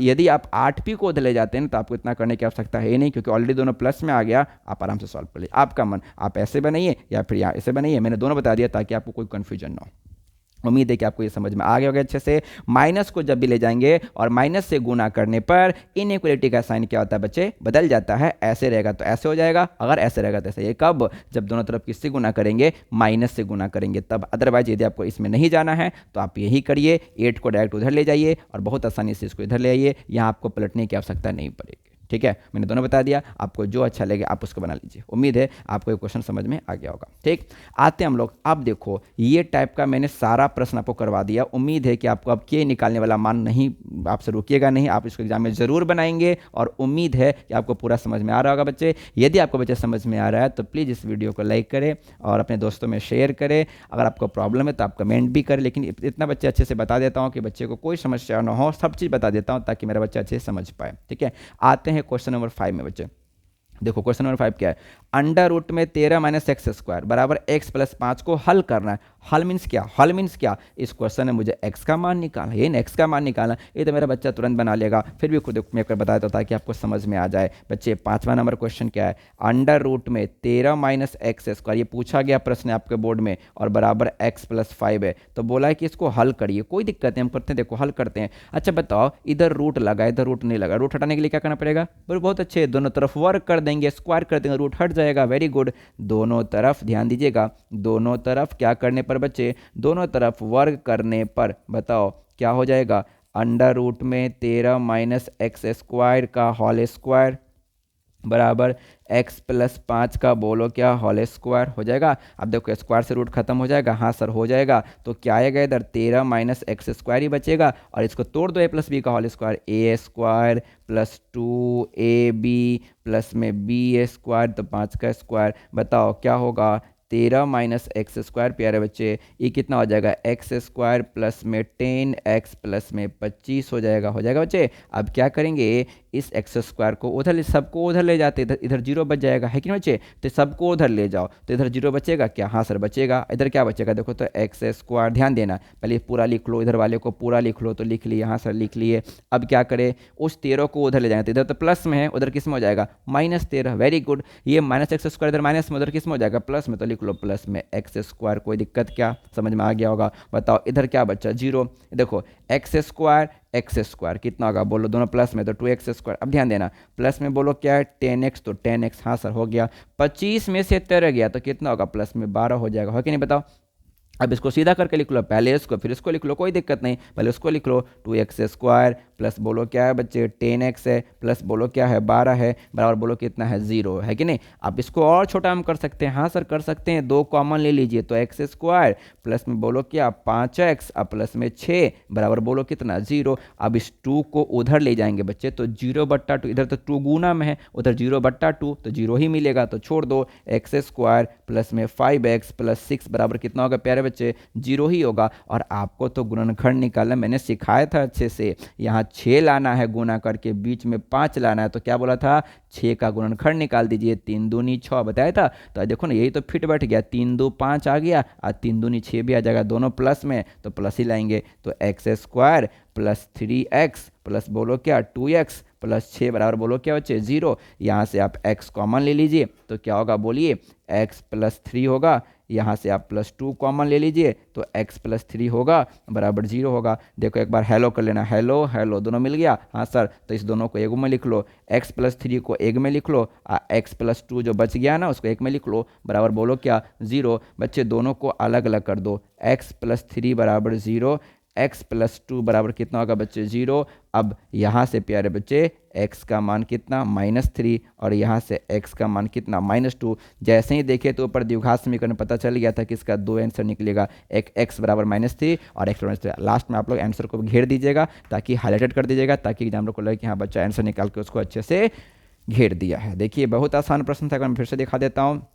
यदि आप 8p को उधर ले जाते हैं तो आपको इतना करने की आवश्यकता है नहीं, क्योंकि ऑलरेडी दोनों प्लस में आ गया, आप आराम से सॉल्व कर लीजिए। आपका मन, आप ऐसे बनाइए या फिर यहाँ ऐसे बनाइए, मैंने दोनों बता दिया ताकि आपको कोई कन्फ्यूजन ना हो। उम्मीद है कि आपको ये समझ में आ गया होगा अच्छे से। माइनस को जब भी ले जाएंगे और माइनस से गुना करने पर इनइक्वालिटी का साइन क्या होता है बच्चे, बदल जाता है, ऐसे रहेगा तो ऐसे हो जाएगा, अगर ऐसे रहेगा तो ऐसे। ये कब, जब दोनों तरफ किससे गुना करेंगे, माइनस से गुना करेंगे तब। अदरवाइज यदि आपको इसमें नहीं जाना है तो आप यही करिए, 8 को डायरेक्ट उधर ले जाइए और बहुत आसानी से इसको इधर ले आइए, यहाँ आपको पलटने की आवश्यकता नहीं पड़ेगी। ठीक है, मैंने दोनों बता दिया, आपको जो अच्छा लगे आप उसको बना लीजिए। उम्मीद है आपको ये क्वेश्चन समझ में आ गया होगा। ठीक, आते हैं हम लोग, अब देखो ये टाइप का मैंने सारा प्रश्न आपको करवा दिया। उम्मीद है कि आपको अब के निकालने वाला मान नहीं, आपसे रुकिएगा नहीं, आप इसको एग्जाम में ज़रूर बनाएंगे, और उम्मीद है कि आपको पूरा समझ में आ रहा होगा बच्चे। यदि आपको बच्चे समझ में आ रहा है तो प्लीज़ इस वीडियो को लाइक करें और अपने दोस्तों में शेयर करें। अगर आपको प्रॉब्लम है तो आप कमेंट भी करें, लेकिन इतना बच्चे अच्छे से बता देता हूँ कि बच्चे को कोई समस्या ना हो, सब चीज़ बता देता हूँ ताकि मेरा बच्चा अच्छे से समझ पाए। ठीक है, आते हैं क्वेश्चन नंबर 5 में बच्चे। देखो क्वेश्चन नंबर 5 क्या है, अंडर रूट में 13 माइनस एक्स स्क्वायर बराबर x प्लस 5 को हल करना है। हल मीन्स क्या? हल मीन्स क्या? इस क्वेश्चन में मुझे x का मान निकालना है, ये x का मान निकालना, ये तो मेरा बच्चा तुरंत बना लेगा। फिर भी खुद मैं कर बता देता ताकि आपको समझ में आ जाए। बच्चे 5वां नंबर क्वेश्चन क्या है? अंडर रूट में 13 माइनस एक्स स्क्वायर, ये पूछा गया प्रश्न है आपके बोर्ड में, और बराबर x प्लस 5 है। तो बोला है कि इसको हल करिए, कोई दिक्कत नहीं, हम करते हैं, देखो हल करते हैं। अच्छा बताओ, इधर रूट लगा, इधर रूट नहीं लगा, रूट हटाने के लिए क्या करना पड़ेगा? बहुत अच्छे, दोनों तरफ वर्क कर देंगे, स्क्वायर कर देंगे, रूट हट जाएगा। Very good. दोनों तरफ ध्यान दीजिएगा, दोनों तरफ क्या करने पर बच्चे? दोनों तरफ वर्ग करने पर बताओ क्या हो जाएगा? अंडर रूट में 13 माइनस एक्स स्क्वायर का होल स्क्वायर बराबर x प्लस 5 का बोलो क्या? होल स्क्वायर हो जाएगा। अब देखो स्क्वायर से रूट खत्म हो जाएगा, हाँ सर हो जाएगा। तो क्या आएगा इधर? 13 माइनस एक्स स्क्वायर ही बचेगा, और इसको तोड़ दो, a प्लस बी का होल स्क्वायर, ए स्क्वायर प्लस 2ab प्लस में b स्क्वायर, तो 5 का स्क्वायर। बताओ क्या होगा? 13 माइनस एक्स स्क्वायर प्यारे बच्चे, ये कितना हो जाएगा? एक्स स्क्वायर प्लस में 10x प्लस में 25 हो जाएगा बच्चे। अब क्या करेंगे? इस एक्स स्क्वायर को उधर, सबको उधर ले जाते, इधर इधर जीरो बच जाएगा, है कि नहीं बच्चे? तो सबको उधर ले जाओ, तो इधर जीरो बचेगा क्या? हाँ सर बचेगा। इधर क्या बचेगा? देखो तो एक्स स्क्वायर, ध्यान देना, पहले पूरा लिख लो, इधर वाले को पूरा लिख लो, तो लिख लिए, हाँ सर लिख लिए। अब क्या करें? उस 13 को उधर ले जाएंगे, तो इधर तो प्लस में है, उधर किस में हो जाएगा? -13। Very good. ये माइनस एक्स स्क्वायर इधर माइनस में, उधर किस में हो जाएगा? प्लस में, तो लिख लो प्लस में एक्स स्क्वायर। कोई दिक्कत क्या? समझ में आ गया होगा। बताओ इधर क्या बचा? जीरो। देखो एक्स स्क्वायर कितना होगा? बोलो, दोनों प्लस में तो 2x स्क्वायर। अब ध्यान देना, प्लस में बोलो क्या है? 10x, तो 10x, हाँ सर हो गया। 25 में से 13 गया तो कितना होगा? प्लस में 12 हो जाएगा, हो कि नहीं? बताओ। अब इसको सीधा करके लिख लो, पहले इसको फिर इसको लिख लो, कोई दिक्कत नहीं, पहले उसको लिख लो। 2x स्क्वायर प्लस बोलो क्या है बच्चे? 10x है, प्लस बोलो क्या है? 12 है, बराबर बोलो कितना है? 0 है कि नहीं? अब इसको और छोटा हम कर सकते हैं, हाँ सर कर सकते हैं, 2 कॉमन ले लीजिए, तो एक्स स्क्वायर प्लस में बोलो क्या? 5x, अब प्लस में 6 बराबर बोलो कितना? 0। अब इस 2 को उधर ले जाएंगे बच्चे, तो 0/2, इधर तो 2 गुना में है, उधर 0/2, तो 0 ही मिलेगा, तो छोड़ दो। एक्स स्क्वायर प्लस में 5x प्लस 6 बराबर कितना होगा प्यारे बच्चे? 0 ही होगा। और आपको तो गुणनखंड निकालना मैंने सिखाया था अच्छे से, यहाँ 6 लाना है गुना करके, बीच में 5 लाना है, तो क्या बोला था? 6 का गुणनखंड निकाल दीजिए, 3 दूनी 6 बताया था। तो देखो ना, यही तो फिट बैठ गया, 3 2 5 आ गया, और 3 दूनी 6 भी आ जाएगा, दोनों प्लस में, तो प्लस ही लाएंगे। तो x square plus 3x plus बोलो क्या? 2x प्लस 6 बराबर बोलो क्या बच्चे? 0। यहाँ से आप x कॉमन ले लीजिए, तो क्या होगा बोलिए? x प्लस 3 होगा। यहाँ से आप प्लस 2 कॉमन ले लीजिए, तो x प्लस 3 होगा बराबर 0 होगा। देखो एक बार हेलो कर लेना, हेलो हेलो, दोनों मिल गया, हाँ सर। तो इस दोनों को एक में लिख लो, x प्लस 3 को एक में लिख लो, x प्लस 2 जो बच गया ना उसको एक में लिख लो, बराबर बोलो क्या? 0। बच्चे दोनों को अलग अलग कर दो, x प्लस 3 बराबर 0, x प्लस 2 बराबर कितना होगा बच्चे? 0। अब यहाँ से प्यारे बच्चे x का मान कितना? -3, और यहाँ से x का मान कितना? -2। जैसे ही देखे तो ऊपर द्विघात समीकरण पता चल गया था कि इसका 2 आंसर निकलेगा, एक x बराबर -3 और x बराबर -3। लास्ट में आप लोग आंसर को घेर दीजिएगा, ताकि हाईलाइटेड कर दीजिएगा, ताकि एग्जाम को लगे कि हाँ बच्चा आंसर निकाल के उसको अच्छे से घेर दिया है। देखिए बहुत आसान प्रश्न था, मैं फिर से दिखा देता हूँ।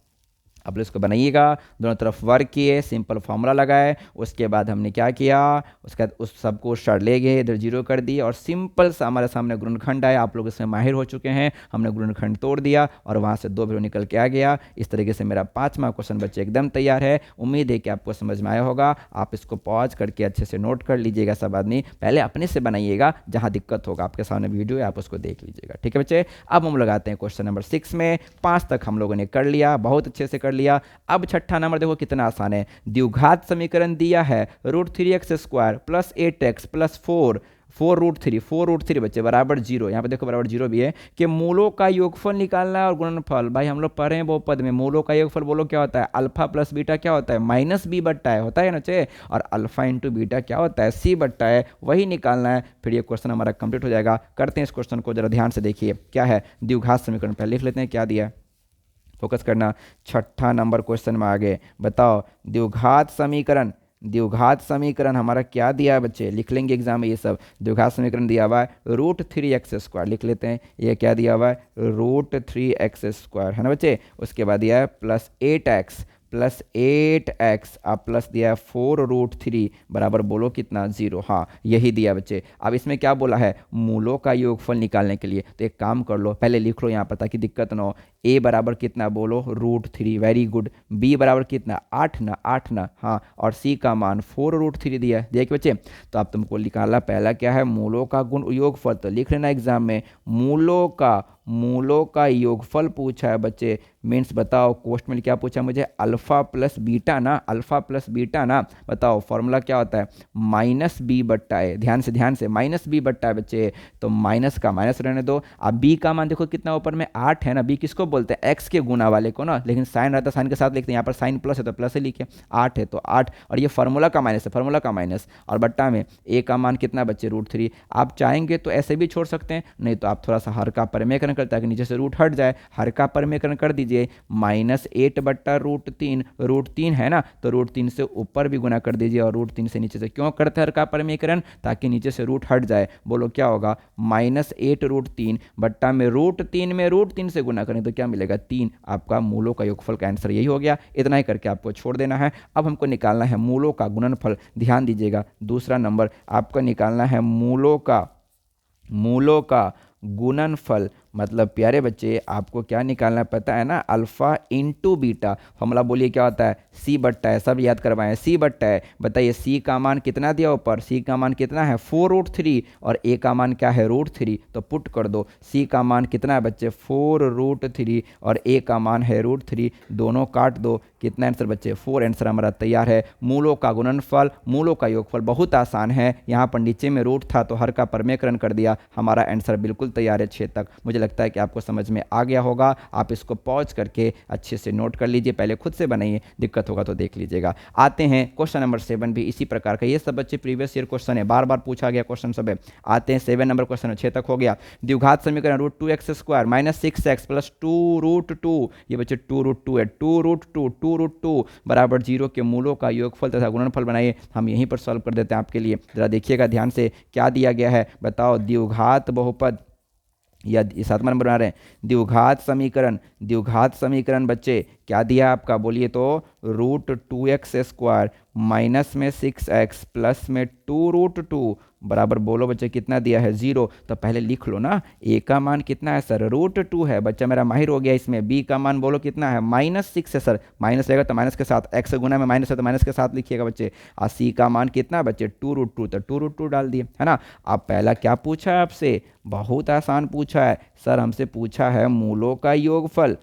अब इसको बनाइएगा, दोनों तरफ वर्क किए, सिंपल फार्मूला लगाए, उसके बाद हमने क्या किया? उसके बाद उस सबको शर ले गए, इधर 0 कर दिए, और सिंपल सा हमारे सामने गुणनखंड आया। आप लोग इसमें माहिर हो चुके हैं, हमने गुणनखंड तोड़ दिया और वहाँ से 2 वैल्यू निकल के आ गया। इस तरीके से मेरा 5वां क्वेश्चन बच्चे एकदम तैयार है। उम्मीद है कि आपको समझ में आया होगा। आप इसको पॉज करके अच्छे से नोट कर लीजिएगा, सब आदमी पहले अपने से बनाइएगा, जहाँ दिक्कत होगा आपके सामने वीडियो है, आप उसको देख लीजिएगा, ठीक है बच्चे। अब हम लगाते हैं क्वेश्चन नंबर 6 में। 5 तक हम लोगों ने कर लिया, बहुत अच्छे से कर लिया। अब 6ठा नंबर देखो कितना आसान है। द्विघात समीकरण दिया है √3x square plus 8x plus 4√3 बच्चे बराबर 0। यहाँ पे देखो बराबर 0 भी है कि मूलों का योगफल निकालना है और गुणनफल। भाई हम लोग पढ़े हैं बहुपद में, मूलों का योगफल बोलो क्या होता है? अल्फा प्लस बीटा क्या होता है? -b/है, होता है ना चे। और अल्फा इंटू बीटा क्या होता है? c/है, वही निकालना है। फिर ये क्वेश्चन हमारा कंप्लीट हो जाएगा। करते हैं इस क्वेश्चन को, जरा ध्यान से देखिए क्या है। द्विघात समीकरण पहले लिख लेते हैं, क्या दिया है, फोकस करना। 6ठा नंबर क्वेश्चन में आगे बताओ, द्विघात समीकरण हमारा क्या दिया है बच्चे? लिख लेंगे एग्जाम में ये सब। द्विघात समीकरण दिया हुआ है √3x² लिख लेते हैं। ये क्या दिया हुआ है? √3x² है ना बच्चे। उसके बाद दिया है प्लस 8x प्लस 8x अब प्लस दिया है 4√3 बराबर बोलो कितना 0। हाँ यही दिया बच्चे। अब इसमें क्या बोला है, मूलों का योगफल निकालने के लिए। तो एक काम कर लो, पहले लिख लो यहाँ पर ताकि दिक्कत ना हो। a बराबर कितना बोलो √3, वेरी गुड। b बराबर कितना 8 ना, 8 ना, हाँ। और c का मान 4√3 दिया है। देखिए बच्चे, तो अब तुमको निकालना पहला क्या है, मूलों का गुण योगफल। तो लिख लेना एग्जाम में, मूलों का योगफल पूछा है बच्चे। मीन्स बताओ क्वेश्चन में क्या पूछा मुझे, अल्फा प्लस बीटा ना, अल्फा प्लस बीटा ना। बताओ फॉर्मूला क्या होता है, माइनस बी बट्टा ए। ध्यान से माइनस बी बट्टा है बच्चे, तो माइनस का माइनस रहने दो। अब बी का मान देखो कितना ऊपर में 8 है ना। बी किसको बोलते हैं, एक्स के गुना वाले को ना, लेकिन साइन रहता है साइन के साथ लिखते हैं। यहाँ पर साइन प्लस है तो प्लस ही लिखे, 8 है तो 8। और ये फार्मूला का माइनस है, फार्मूला का माइनस। और बट्टा में ए का मान कितना बच्चे √3। आप चाहेंगे तो ऐसे भी छोड़ सकते हैं, नहीं तो आप थोड़ा सा हर का परिमेयकरण करता है कि नीचे से रूट हट जाए, हर का परिमेयकरण कर दीजिए। -8 बट्टा √3, √3 है ना, तो √3 से ऊपर भी गुना कर दीजिए और √3 से नीचे से। क्यों करते हैं हर का परिमेयकरण, ताकि नीचे से रूट हट जाए। बोलो क्या होगा, -8√3 बट्टा में √3 से गुना करें तो क्या मिलेगा 3। आपका मूलों का योगफल का आंसर यही हो गया। इतना ही करके आपको छोड़ देना है। अब हमको निकालना है मूलों का गुणनफल। ध्यान दीजिएगा, दूसरा नंबर आपका निकालना है मूलों का गुणनफल। मतलब प्यारे बच्चे आपको क्या निकालना पता है ना, अल्फा इंटू बीटा। फॉर्मूला बोलिए क्या होता है, सी बट्टा है, सब याद करवाएं, सी बट्टा है। बताइए सी का मान कितना दिया ऊपर, सी का मान कितना है 4√3 और ए का मान क्या है √3। तो पुट कर दो, सी का मान कितना है बच्चे 4√3 और ए का मान है √3, दोनों काट दो। कितना आंसर बच्चे 4 आंसर हमारा तैयार है। मूलों का गुणनफल, मूलों का योगफल बहुत आसान है। यहाँ पर नीचे में रूट था तो हर का परिमेयकरण कर दिया, हमारा आंसर बिल्कुल तैयार है 6 तक। मुझे लगता है कि आपको समझ में आ गया होगा। आप इसको पॉज करके अच्छे से नोट कर लीजिए, पहले खुद से बनाइए, दिक्कत होगा तो देख लीजिएगा। आते हैं क्वेश्चन नंबर 7 भी इसी प्रकार का। ये सब बच्चे प्रीवियस ईयर क्वेश्चन है, बार बार पूछा गया क्वेश्चन सब है। आते हैं 7 नंबर क्वेश्चन, 6 तक हो गया। द्विघात समीकरण √2x² - 6x + 2√2, ये बच्चे 2√2 है, 2√2 बराबर 0 के मूलों का योगफल तथा गुणनफल बनाइए। हम यहीं पर सॉल्व कर देते हैं आपके लिए। जरा देखिएगा ध्यान से क्या दिया गया है, बताओ। द्विघात बहुपद या 7वां नंबर बना रहे हैं, द्विघात समीकरण बच्चे क्या दिया आपका, बोलिए तो √2x² माइनस में 6x प्लस में 2√2 बराबर बोलो बच्चे कितना दिया है 0। तो पहले लिख लो ना, a का मान कितना है सर √2 है, बच्चा मेरा माहिर हो गया इसमें। b का मान बोलो कितना है -6 है सर, माइनस रहेगा तो माइनस के साथ, x गुना में माइनस है तो माइनस के साथ लिखिएगा बच्चे। और c का मान कितना बच्चे 2√2, तो 2√2 डाल दिए, है ना। अब पहला क्या पूछा है आपसे, बहुत आसान पूछा है सर, हमसे पूछा है मूलों का योगफल।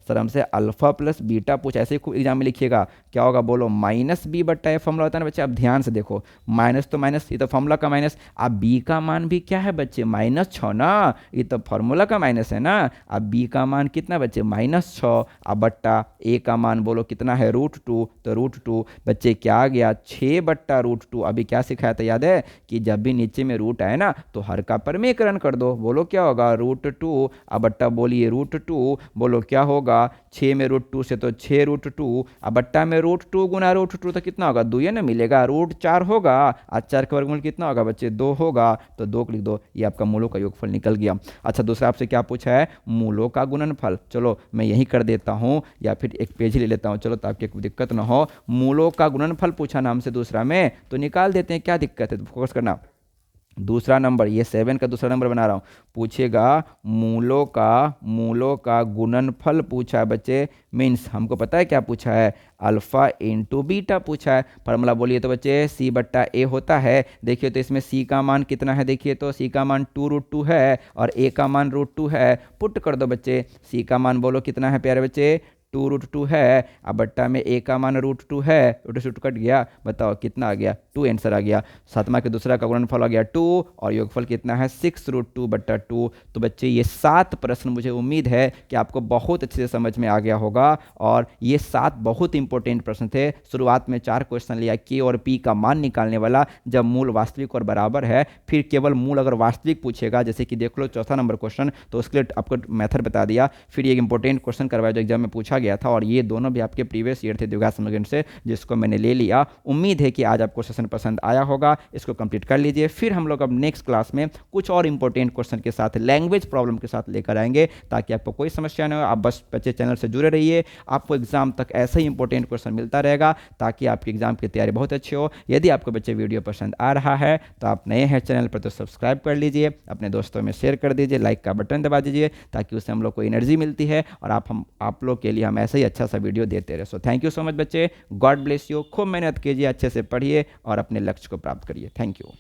सर हमसे अल्फा प्लस बीटा पूछा, ऐसे ही खूब एग्जाम में लिखिएगा। क्या होगा बोलो, -b बट्टा ए फॉर्मूला होता है ना बच्चे। अब ध्यान से देखो, माइनस तो माइनस, ये तो फॉर्मूला का माइनस। अब b का मान भी क्या है बच्चे -6 ना, ये तो फॉर्मूला का माइनस है ना। अब b का मान कितना बच्चे -6। अब बट्टा a का मान बोलो कितना है √2, तो √2 बच्चे क्या आ गया 6 बट्टा √2। अभी क्या सिखाया था याद है, कि जब भी नीचे में रूट आए ना तो हर का परिमेयकरण कर दो। बोलो क्या होगा √2, अब बट्टा बोलिए √2, बोलो क्या होगा 6 में √2 से तो 6√2, अब बट्टा में √2 गुना √2 तो कितना होगा 2 ना मिलेगा, √4 होगा। आज 4 का वर्गमूल कितना होगा बच्चे 2 होगा, तो 2 लिख दो। ये आपका मूलों का योगफल निकल गया। अच्छा दूसरा आपसे क्या पूछा है, मूलों का गुणनफल। चलो मैं यही कर देता हूँ या फिर एक पेज ही ले लेता हूँ, चलो ताकि कोई दिक्कत ना हो। मूलों का गुणनफल पूछा नाम से दूसरा में, तो निकाल देते हैं, क्या दिक्कत है, तो फोकस करना। दूसरा नंबर, ये 7 का दूसरा नंबर बना रहा हूँ, पूछेगा मूलों का गुणनफल पूछा है बच्चे। मीन्स हमको पता है क्या पूछा है, अल्फा इंटू बीटा पूछा है। फॉर्मूला बोलिए तो बच्चे c बट्टा a होता है। देखिए तो इसमें c का मान कितना है, देखिए तो c का मान 2√2 है और a का मान √2 है। पुट कर दो बच्चे, c का मान बोलो कितना है प्यारे बच्चे 2√2 है। अब बट्टा में a का मान √2 है, √2 कट गया, बताओ कितना आ गया 2 आंसर आ गया। 7वां के दूसरा का गुणनफल आ गया 2 और योगफल कितना है 6√2 बट्टा 2। तो बच्चे ये 7 प्रश्न मुझे उम्मीद है कि आपको बहुत अच्छे से समझ में आ गया होगा। और ये 7 बहुत इंपॉर्टेंट प्रश्न थे। शुरुआत में 4 क्वेश्चन लिया k और p का मान निकालने वाला, जब मूल वास्तविक और बराबर है। फिर केवल मूल अगर वास्तविक पूछेगा, जैसे कि देख लो 4था नंबर क्वेश्चन, तो उसके लिए आपको मेथड बता दिया। फिर ये इंपॉर्टेंट क्वेश्चन करवाया जो एग्जाम में पूछा गया था, और ये दोनों भी आपके प्रीवियस ईयर थे द्विघात समीकरण से, जिसको मैंने ले लिया। उम्मीद है कि आज आपको सेशन पसंद आया होगा, इसको कंप्लीट कर लीजिए। फिर हम लोग अब नेक्स्ट क्लास में कुछ और इंपॉर्टेंट क्वेश्चन के साथ, लैंग्वेज प्रॉब्लम के साथ लेकर आएंगे, ताकि आपको कोई समस्या ना हो। आप बस बच्चे चैनल से जुड़े रहिए, आपको एग्जाम तक ऐसे ही इंपॉर्टेंट क्वेश्चन मिलता रहेगा, ताकि आपकी एग्जाम की तैयारी बहुत अच्छी हो। यदि आपको बच्चे वीडियो पसंद आ रहा है तो आप नए हैं चैनल पर तो सब्सक्राइब कर लीजिए, अपने दोस्तों में शेयर कर दीजिए, लाइक का बटन दबा दीजिए, ताकि उससे हम लोग को एनर्जी मिलती है और आप लोग के लिए हम ऐसे ही अच्छा सा वीडियो देते रहे। So thank you so much बच्चे, गॉड ब्लेस यू। खूब मेहनत कीजिए, अच्छे से पढ़िए और अपने लक्ष्य को प्राप्त करिए। Thank you.